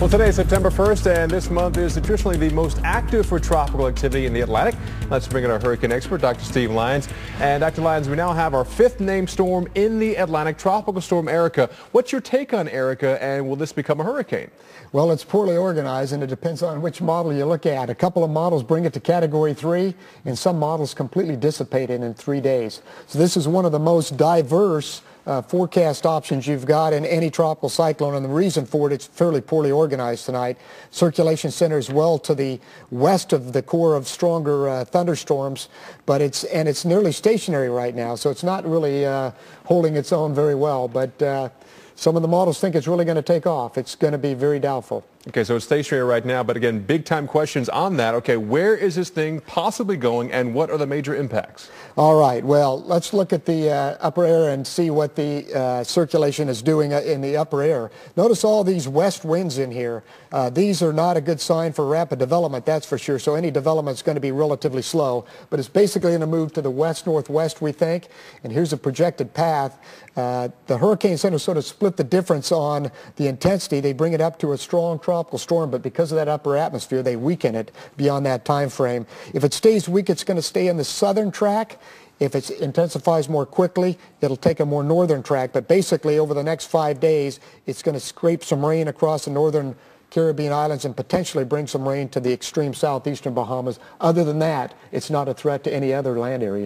Well, today is September 1st, and this month is traditionally the most active for tropical activity in the Atlantic. Let's bring in our hurricane expert, Dr. Steve Lyons. And Dr. Lyons, we now have our fifth named storm in the Atlantic, Tropical Storm Erika. What's your take on Erika, and will this become a hurricane? Well, it's poorly organized, and it depends on which model you look at. A couple of models bring it to Category 3, and some models completely dissipate it in 3 days. So this is one of the most diverse forecast options you've got in any tropical cyclone, and the reason for it, it's fairly poorly organized tonight. Circulation center is well to the west of the core of stronger thunderstorms, but it's nearly stationary right now, so it's not really holding its own very well. But some of the models think it's really going to take off. It's going to be very doubtful. Okay, so it's stationary right now, but again, big-time questions on that. Okay, where is this thing possibly going, and what are the major impacts? All right, well, let's look at the upper air and see what the circulation is doing in the upper air. Notice all these west winds in here. These are not a good sign for rapid development, that's for sure, so any development is going to be relatively slow, but it's basically going to move to the west-northwest, we think, and here's a projected path. The Hurricane Center sort of split the difference on the intensity. They bring it up to a strong tropical storm, but because of that upper atmosphere, they weaken it beyond that time frame. If it stays weak, it's going to stay in the southern track. If it intensifies more quickly, it'll take a more northern track. But basically, over the next 5 days, it's going to scrape some rain across the northern Caribbean islands and potentially bring some rain to the extreme southeastern Bahamas. Other than that, it's not a threat to any other land area.